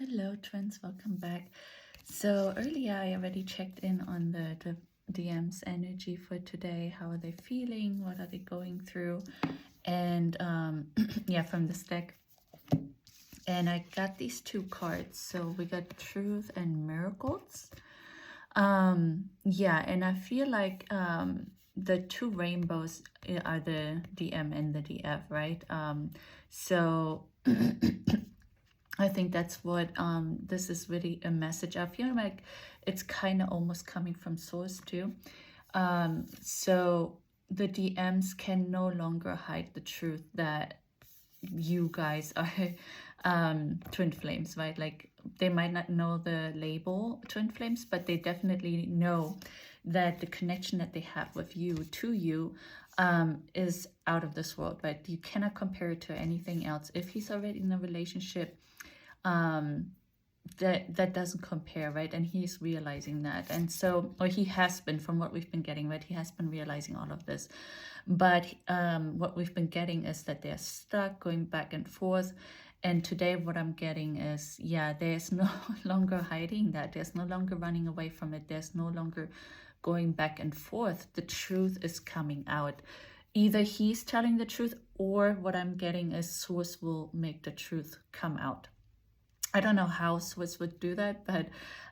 Hello twins, welcome back. So earlier I already checked in on the DM's energy for today. How are they feeling? What are they going through? And yeah, from this deck. And I got these two cards. So we got Truth and Miracles. Yeah, and I feel like the two rainbows are the DM and the DF, right? So I think that's what this is really a message. I feel like it's kind of almost coming from source too. So the DMs can no longer hide the truth that you guys are twin flames, right? Like they might not know the label twin flames, but they definitely know that the connection that they have with you, to you, is out of this world, right? You cannot compare it to anything else. If he's already in a relationship, that doesn't compare, right? And he's realizing that, and so, or he has been, from what we've been getting, right? He has been realizing all of this, but what we've been getting is that they're stuck, going back and forth. And today what I'm getting is, yeah, there's no longer hiding that. There's no longer running away from it. There's no longer going back and forth. The truth is coming out. Either he's telling the truth, or what I'm getting is source will make the truth come out. I don't know how Swiss would do that, but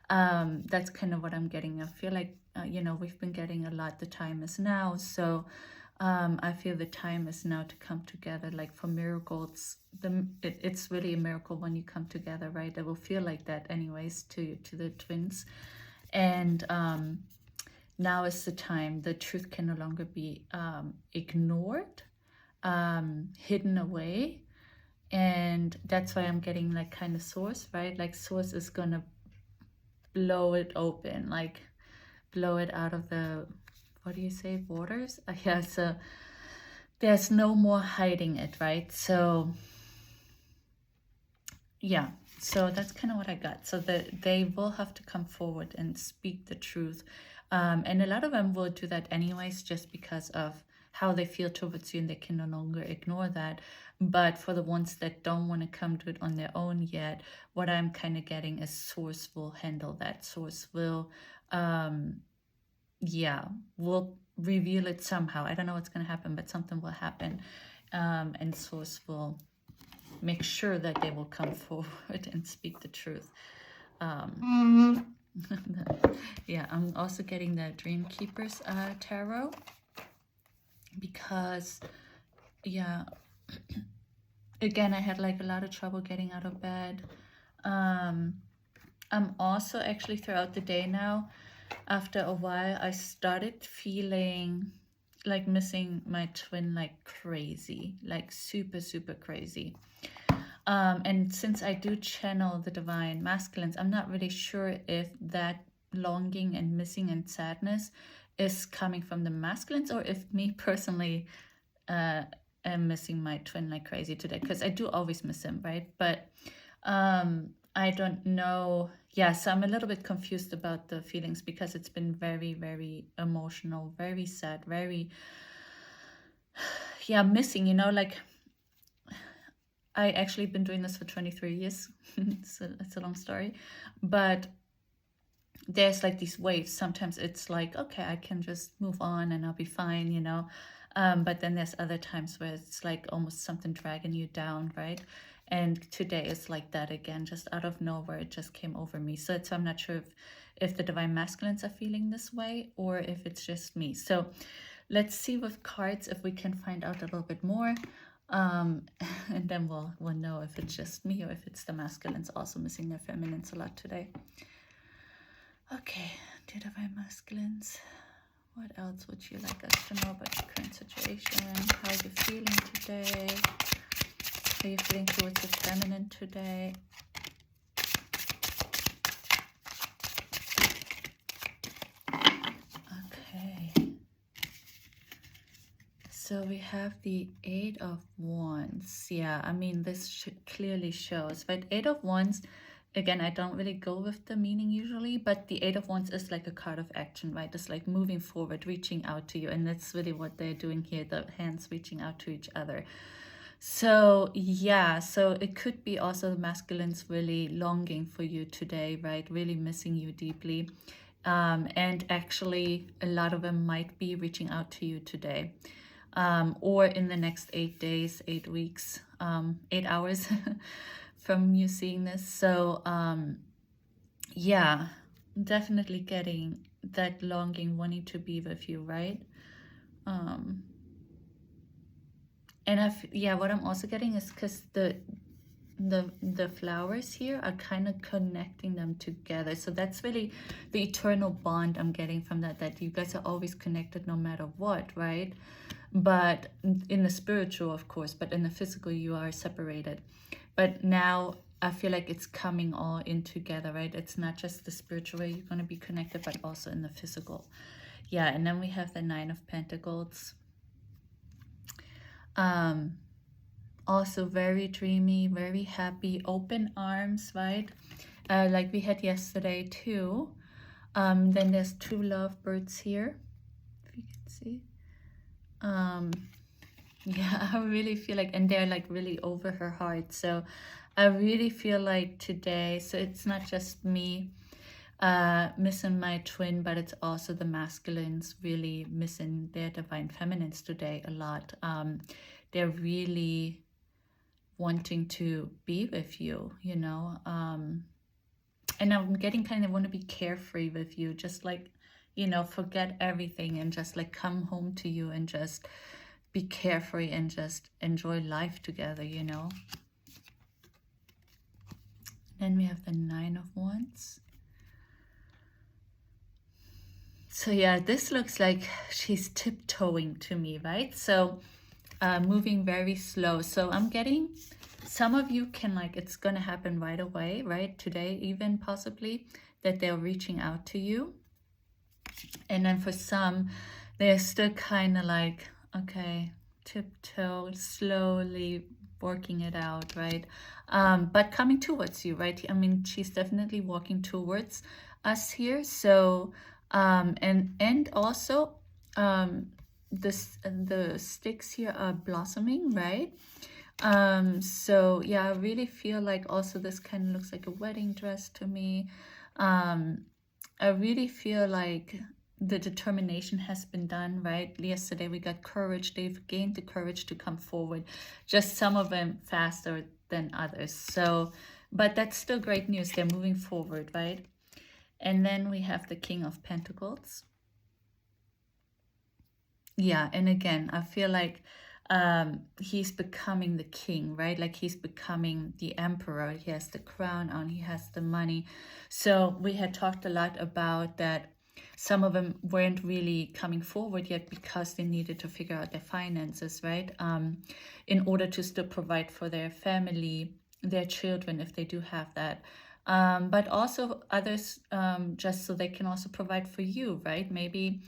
that's kind of what I'm getting. I feel like, you know, we've been getting a lot. The time is now. So I feel the time is now to come together. Like for miracles, it's really a miracle when you come together, right? It will feel like that anyways to the twins. And now is the time. The truth can no longer be ignored, hidden away. And that's why I'm getting like kind of source, right? Like source is gonna blow it open, like blow it out of the, what do you say, waters? Yeah, so there's no more hiding it, right? So yeah, so that's kind of what I got. So that they will have to come forward and speak the truth, and a lot of them will do that anyways, just because of how they feel towards you, and they can no longer ignore that. But for the ones that don't want to come to it on their own yet, what I'm kind of getting is source will handle that. Source will yeah, will reveal it somehow. I don't know what's going to happen, but something will happen, and source will make sure that they will come forward and speak the truth. Yeah, I'm also getting the Dream Keepers tarot, because yeah, again, I had like a lot of trouble getting out of bed. I'm also actually throughout the day now, after a while, I started feeling like missing my twin like crazy, like super crazy. And since I do channel the divine masculines, I'm not really sure if that longing and missing and sadness is coming from the masculines, or if me personally am missing my twin like crazy today, because I do always miss him, right? But I don't know. Yeah, so I'm a little bit confused about the feelings, because it's been very emotional, very sad, very, yeah, missing, you know, like I actually been doing this for 23 years. It's a long story, but there's like these waves. Sometimes it's like, okay, I can just move on and I'll be fine, you know. But then there's other times where it's like almost something dragging you down, right? And today is like that again, just out of nowhere, it just came over me. So I'm not sure if the divine masculines are feeling this way, or if it's just me. So let's see with cards if we can find out a little bit more. And then we'll know if it's just me, or if it's the masculines also missing their feminines a lot today. Okay, dear divine masculines, what else would you like us to know about your current situation? How are you feeling today? How are you feeling towards the feminine today? Okay. So we have the Eight of Wands. Yeah, I mean, this clearly shows, right? Eight of Wands, again, I don't really go with the meaning usually, but the Eight of Wands is like a card of action, right? It's like moving forward, reaching out to you, and that's really what they're doing here, the hands reaching out to each other. So yeah, so it could be also the masculines really longing for you today, right? Really missing you deeply. And actually, a lot of them might be reaching out to you today, or in the next 8 days, 8 weeks, 8 hours from you seeing this. So yeah, definitely getting that longing, wanting to be with you, right? And yeah, what I'm also getting is because the flowers here are kind of connecting them together. So that's really the eternal bond I'm getting from that you guys are always connected no matter what, right? But in the spiritual, of course, but in the physical, you are separated. But now I feel like it's coming all in together, right? It's not just the spiritual way you're going to be connected, but also in the physical. Yeah, and then we have the Nine of Pentacles. Also very dreamy, very happy, open arms, right? Like we had yesterday too. Then there's two lovebirds here, if you can see. Yeah, I really feel like, and they're like really over her heart. So I really feel like today, so it's not just me missing my twin, but it's also the masculines really missing their divine feminines today a lot. They're really wanting to be with you, you know, and I'm getting kind of want to be carefree with you, just like, you know, forget everything and just like come home to you and just be carefree and just enjoy life together, you know. Then we have the Nine of Wands. So yeah, this looks like she's tiptoeing to me, right? So moving very slow. So I'm getting, some of you can like, it's gonna happen right away, right? Today even possibly, that they're reaching out to you. And then for some, they're still kind of like, okay, tiptoe, slowly working it out, right? But coming towards you, right? I mean, she's definitely walking towards us here. So and also the sticks here are blossoming, right? So yeah, I really feel like also this kind of looks like a wedding dress to me. I really feel like the determination has been done, right? Yesterday we got courage. They've gained the courage to come forward, just some of them faster than others. So, but that's still great news. They're moving forward, right? And then we have the King of Pentacles. Yeah, and again, I feel like he's becoming the king, right? Like he's becoming the emperor. He has the crown on, he has the money. So we had talked a lot about that. Some of them weren't really coming forward yet because they needed to figure out their finances, right? In order to still provide for their family, their children, if they do have that. But also others, just so they can also provide for you, right? Maybe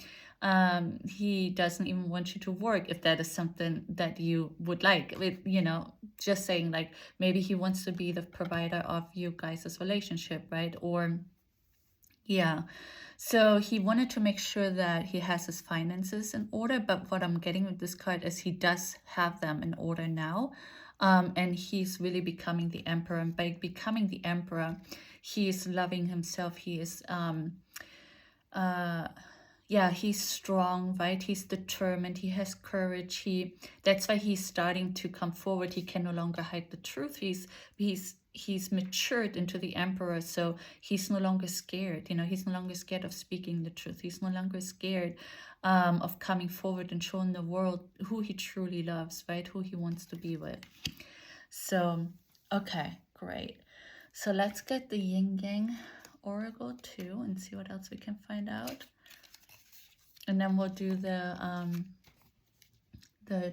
he doesn't even want you to work if that is something that you would like. You know, just saying, like, maybe he wants to be the provider of you guys' relationship, right? Or yeah, so he wanted to make sure that he has his finances in order, but what I'm getting with this card is he does have them in order now. And he's really becoming the emperor, and by becoming the emperor, he is loving himself. He is yeah, he's strong, right? He's determined, he has courage. That's why he's starting to come forward. He can no longer hide the truth. He's matured into the emperor, so he's no longer scared. You know, he's no longer scared of speaking the truth. He's no longer scared of coming forward and showing the world who he truly loves, right? Who he wants to be with. So, okay, great. So let's get the Yin Yang Oracle too and see what else we can find out. And then we'll do the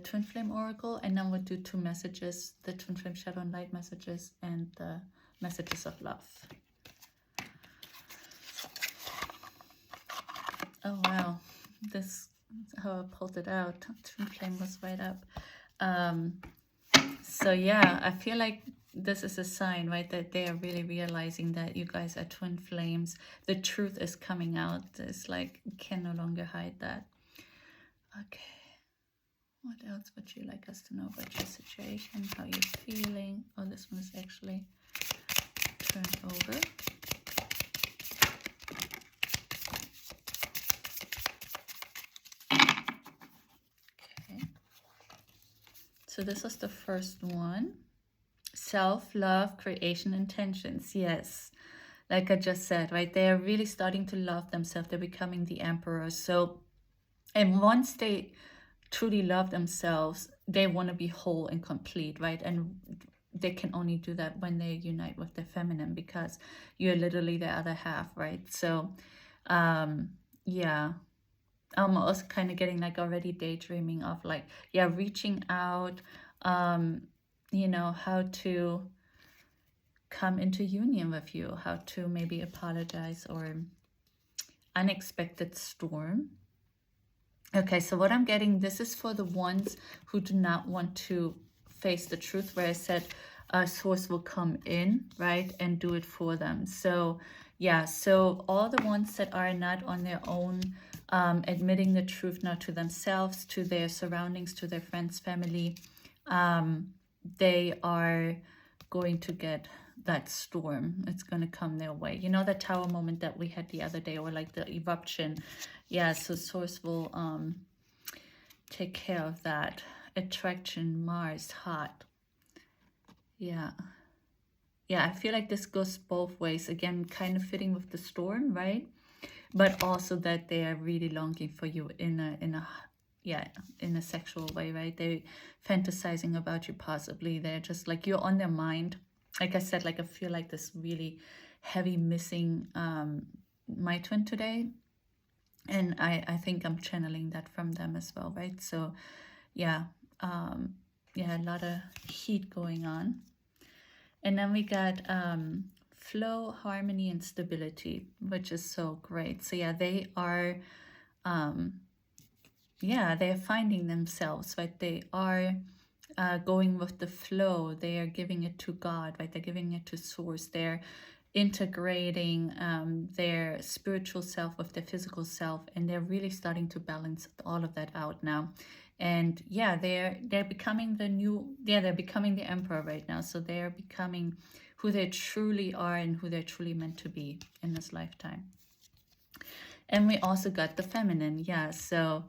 Twin Flame Oracle, and then we'll do two messages, the Twin Flame Shadow and Light messages and the messages of love. Oh wow, this is how I pulled it out. Twin Flame was right up. So yeah, I feel like this is a sign, right, that they are really realizing that you guys are twin flames. The truth is coming out. It's like, you can no longer hide that. Okay. What else would you like us to know about your situation? How you're feeling? Oh, this one is actually turned over. Okay. So this was the first one. Self-love, creation, intentions. Yes. Like I just said, right? They are really starting to love themselves. They're becoming the emperor. So, and once they truly love themselves, they want to be whole and complete, right? And they can only do that when they unite with the feminine, because you're literally the other half, right? So, yeah. I'm also kind of getting like already daydreaming of like, yeah, reaching out, you know, how to come into union with you, how to maybe apologize, or unexpected storm. Okay, so what I'm getting, this is for the ones who do not want to face the truth, where I said source will come in, right, and do it for them. So yeah, so all the ones that are not on their own, admitting the truth now to themselves, to their surroundings, to their friends, family, they are going to get that storm. It's going to come their way. You know, the tower moment that we had the other day, or like the eruption. Yeah, so source will take care of that. Attraction, Mars, hot. Yeah. Yeah, I feel like this goes both ways. Again, kind of fitting with the storm, right? But also that they are really longing for you in a sexual way, right? They're fantasizing about you possibly. They're just like, you're on their mind. Like I said, like I feel like this really heavy missing my twin today. And I think I'm channeling that from them as well, right? So yeah, yeah, a lot of heat going on. And then we got flow, harmony, and stability, which is so great. So yeah, they are they're finding themselves, right? They are going with the flow. They are giving it to God, right? They're giving it to source. They're integrating their spiritual self with their physical self, and they're really starting to balance all of that out now. And yeah, they're becoming they're becoming the emperor right now. So they're becoming who they truly are and who they're truly meant to be in this lifetime. And we also got the feminine. Yeah, so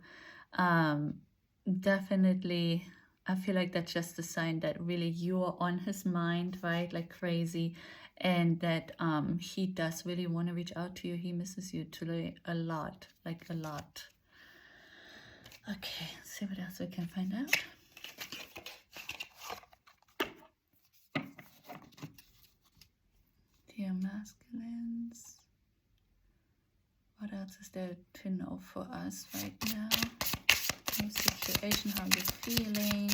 definitely I feel like that's just a sign that really you are on his mind, right? Like crazy. And that he does really want to reach out to you. He misses you today a lot, like a lot. Okay, let's see what else we can find out. Dear masculines, what else is there to know for us right now? Your situation, how you're feeling,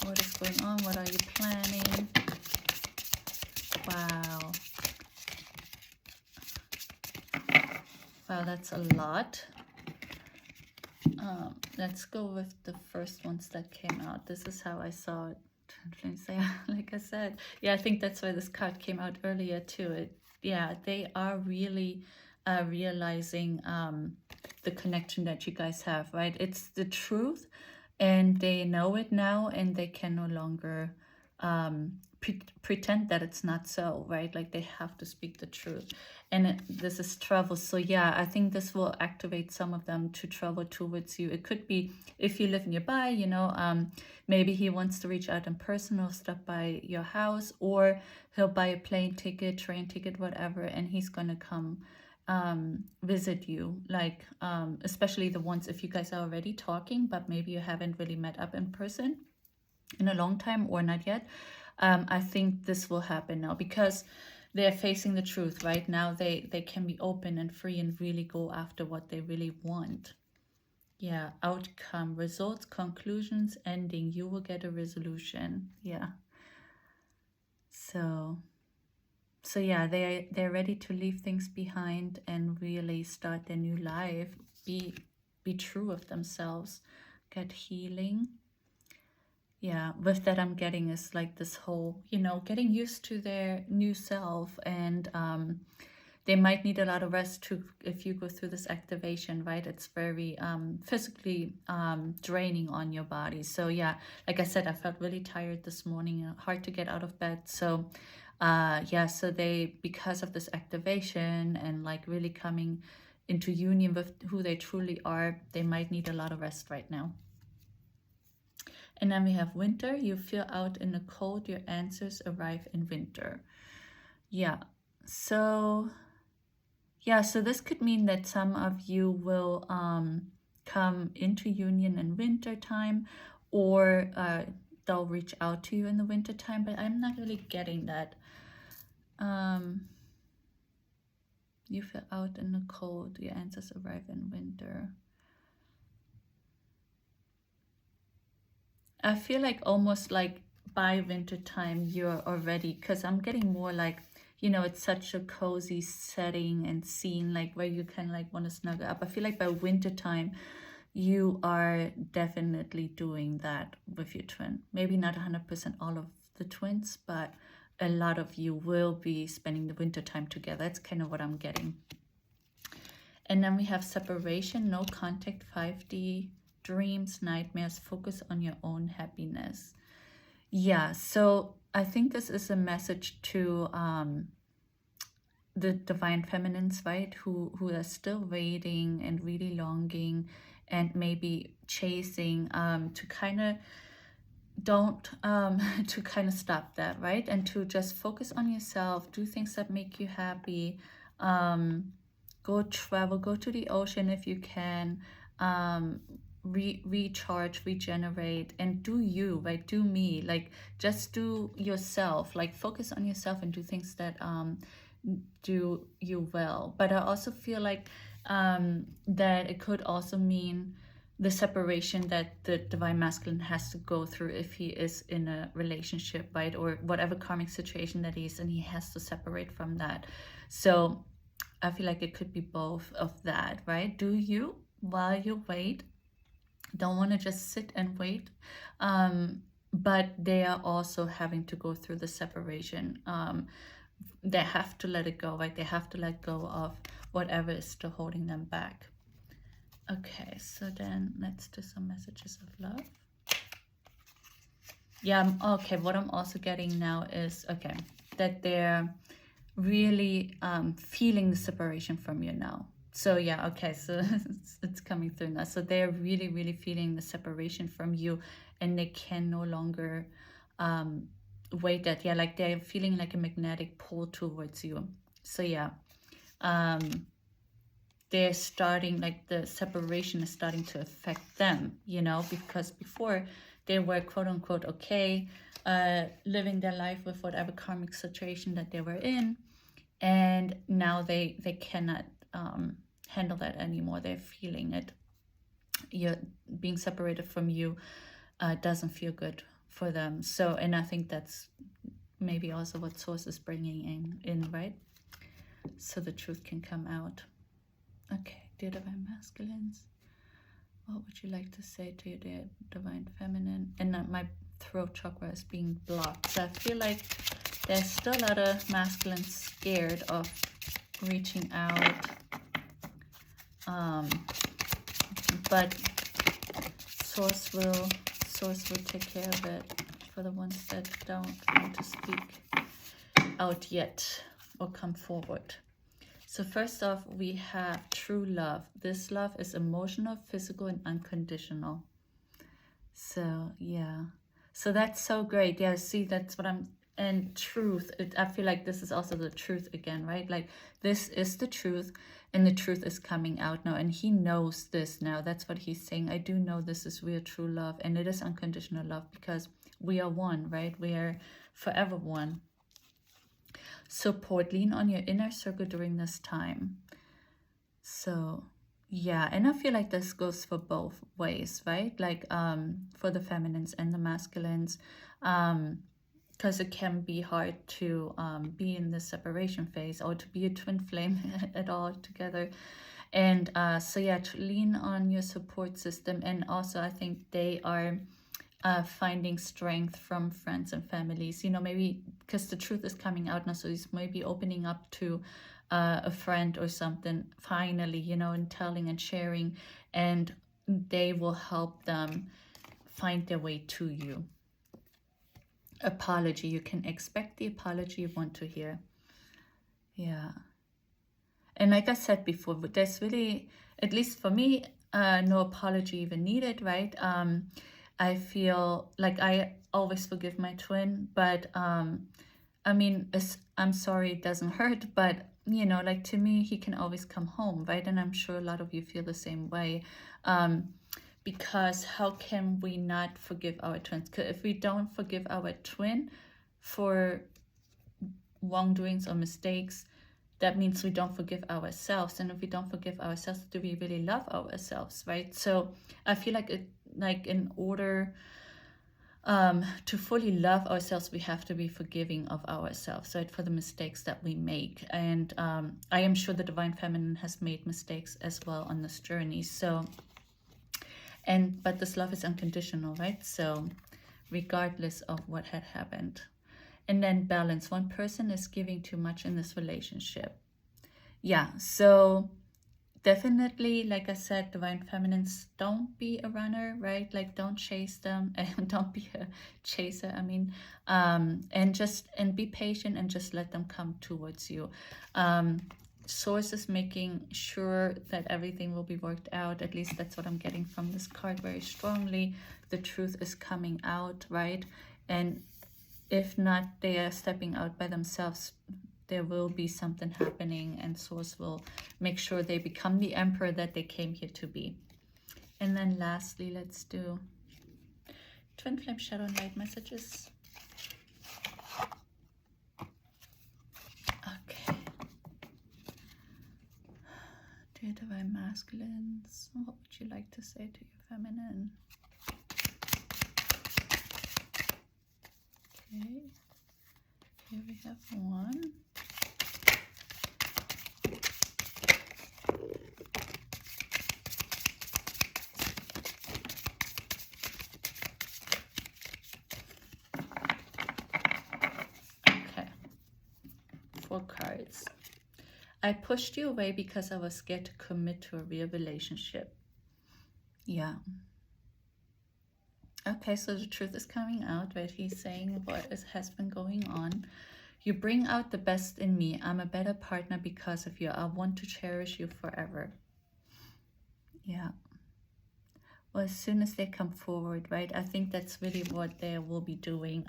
what is going on, what are you planning? Wow. Wow, that's a lot. Let's go with the first ones that came out. This is how I saw it. Like I said, yeah, I think that's why this card came out earlier too. They are really realizing the connection that you guys have, right? It's the truth, and they know it now, and they can no longer pretend that it's not so, right? Like they have to speak the truth. And this is travel. So yeah, I think this will activate some of them to travel towards you. It could be if you live nearby, you know, maybe he wants to reach out in person or stop by your house, or he'll buy a plane ticket, train ticket, whatever, and he's gonna come visit you. Like especially the ones, if you guys are already talking but maybe you haven't really met up in person in a long time, or not yet. I think this will happen now, because they're facing the truth right now. They can be open and free and really go after what they really want. Yeah, outcome, results, conclusions, ending. You will get a resolution. Yeah. So yeah, they're ready to leave things behind and really start their new life. Be true with themselves. Get healing. Yeah, with that I'm getting is like this whole, you know, getting used to their new self, and they might need a lot of rest too if you go through this activation, right? It's very physically draining on your body. So yeah, like I said, I felt really tired this morning, hard to get out of bed. So yeah, so they, because of this activation and like really coming into union with who they truly are, they might need a lot of rest right now. And then we have winter. You feel out in the cold, your answers arrive in winter. Yeah, so yeah, so this could mean that some of you will come into union in winter time, or they'll reach out to you in the winter time, but I'm not really getting that. You feel out in the cold, your answers arrive in winter. I feel like almost like by winter time you're already, because I'm getting more like, you know, it's such a cozy setting and scene, like where you can like want to snuggle up. I feel like by winter time you are definitely doing that with your twin. Maybe not 100% all of the twins, but a lot of you will be spending the winter time together. That's kind of what I'm getting. And then we have separation, no contact, 5D, dreams, nightmares, focus on your own happiness. Yeah, so I think this is a message to the divine feminines, right? Who are still waiting and really longing and maybe chasing to kind of to kind of stop that, right? And to just focus on yourself, do things that make you happy, go travel, go to the ocean if you can, recharge, regenerate, and do you, right? Do me, like just do yourself, like focus on yourself and do things that do you well. But I also feel like that it could also mean the separation that the divine masculine has to go through if he is in a relationship, right? Or whatever karmic situation that he's in, he has to separate from that. So I feel like it could be both of that, right? Do you, while you wait, don't want to just sit and wait, but they are also having to go through the separation. They have to let it go, right? They have to let go of whatever is still holding them back. Okay, so then let's do some messages of love. Yeah, okay, what I'm also getting now is, okay, that they're really feeling the separation from you now. So yeah, okay, so it's coming through now. So they're really, really feeling the separation from you, and they can no longer wait that. Yeah, like they're feeling like a magnetic pull towards you. So yeah, they're starting, like the separation is starting to affect them, you know, because before they were quote unquote okay, living their life with whatever karmic situation that they were in, and now they cannot handle that anymore. They're feeling it. You're being separated from you doesn't feel good for them. So, and I think that's maybe also what Source is bringing in, right? So the truth can come out. Okay, dear divine masculines, what would you like to say to your dear divine feminine? And my throat chakra is being blocked. So I feel like there's still a lot of masculines scared of reaching out. But Source will take care of it for the ones that don't want to speak out yet or come forward. So first off, we have true love. This love is emotional, physical, and unconditional. So yeah, so that's so great. Yeah, see, that's what I'm, and truth, I feel like this is also the truth again, right? Like this is the truth, and the truth is coming out now, and he knows this now. That's what he's saying. I do know this is real true love, and it is unconditional love because we are one, right? We are forever one. Support, lean on your inner circle during this time. So yeah, and I feel like this goes for both ways, right? Like for the feminines and the masculines, because it can be hard to be in the separation phase or to be a twin flame at all together. And so yeah, to lean on your support system. And also I think they are finding strength from friends and families, you know, maybe because the truth is coming out now, so he's maybe opening up to a friend or something finally, you know, and telling and sharing, and they will help them find their way to you. Apology, you can expect the apology you want to hear. Yeah. And like I said before, there's really, at least for me, no apology even needed, right? I feel like I always forgive my twin, but I mean, I'm sorry, it doesn't hurt, but you know, like to me, he can always come home, right? And I'm sure a lot of you feel the same way. Because how can we not forgive our twins? 'Cause if we don't forgive our twin for wrongdoings or mistakes, that means we don't forgive ourselves. And if we don't forgive ourselves, do we really love ourselves, right? So I feel like in order to fully love ourselves, we have to be forgiving of ourselves, right, for the mistakes that we make. And I am sure the Divine Feminine has made mistakes as well on this journey. So, but this love is unconditional, right? So regardless of what had happened. And then balance. One person is giving too much in this relationship. Yeah, so definitely, like I said, Divine Feminines, don't be a runner, right? Like don't chase them, and don't be a chaser, I mean, and be patient and just let them come towards you. Source is making sure that everything will be worked out. At least that's what I'm getting from this card very strongly. The truth is coming out, right? And if not, they are stepping out by themselves. There will be something happening, and Source will make sure they become the emperor that they came here to be. And then lastly, let's do Twin Flame Shadow and Light messages. Okay. Dear Divine Masculines, what would you like to say to your feminine? Okay, here we have one. Okay, 4 cards. I pushed you away because I was scared to commit to a real relationship. Yeah. Okay, so the truth is coming out, right? He's saying what has been going on. You bring out the best in me. I'm a better partner because of you. I want to cherish you forever. Yeah. Well, as soon as they come forward, right? I think that's really what they will be doing.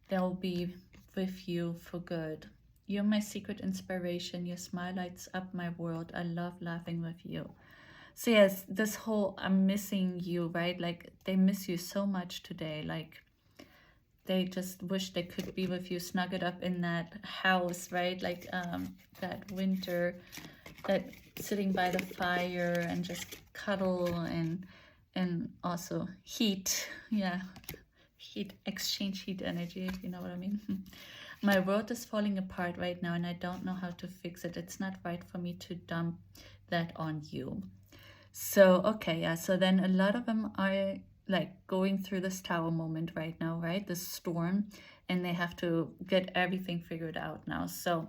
They'll be with you for good. You're my secret inspiration. Your smile lights up my world. I love laughing with you. So yes, this whole I'm missing you, right? Like they miss you so much today. Like they just wish they could be with you, snuggled up in that house, right? Like that winter, that sitting by the fire and just cuddle and also heat. Yeah, heat, exchange heat energy, if you know what I mean. My world is falling apart right now and I don't know how to fix it. It's not right for me to dump that on you. So, okay, yeah, so then a lot of them are like going through this tower moment right now, right? The storm, and they have to get everything figured out now. So,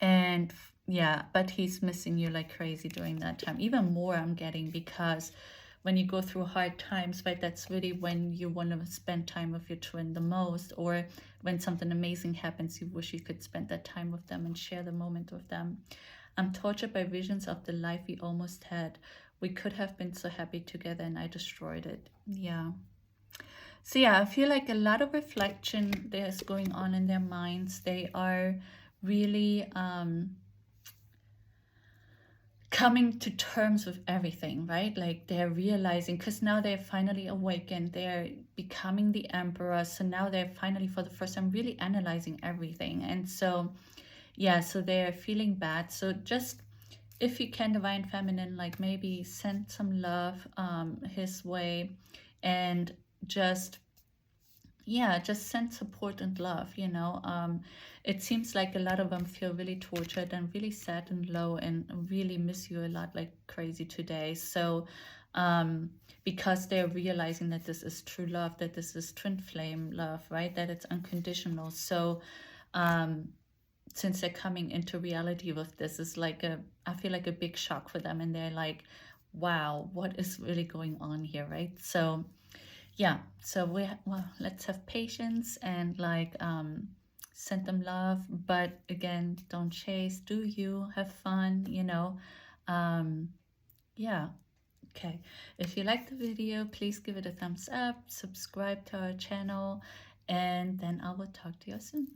and yeah, but he's missing you like crazy during that time. Even more I'm getting, because when you go through hard times, right, that's really when you want to spend time with your twin the most, or when something amazing happens, you wish you could spend that time with them and share the moment with them. I'm tortured by visions of the life we almost had. We could have been so happy together and I destroyed it. Yeah. So yeah, I feel like a lot of reflection there's going on in their minds. They are really coming to terms with everything, right? Like they're realizing, because now they're finally awakened, they're becoming the emperor. So now they're finally, for the first time, really analyzing everything. And so yeah, so they're feeling bad. So just, if you can, Divine Feminine, like maybe send some love his way, and just, yeah, just send support and love, you know. It seems like a lot of them feel really tortured and really sad and low and really miss you a lot like crazy today. So because they're realizing that this is true love, that this is twin flame love, right? That it's unconditional. So since they're coming into reality with this, is like I feel like a big shock for them, and they're like, wow, what is really going on here, right? So yeah, so well, let's have patience and like send them love, but again, don't chase, do you have fun, you know. Yeah. Okay, if you like the video, please give it a thumbs up, subscribe to our channel, and then I will talk to you soon.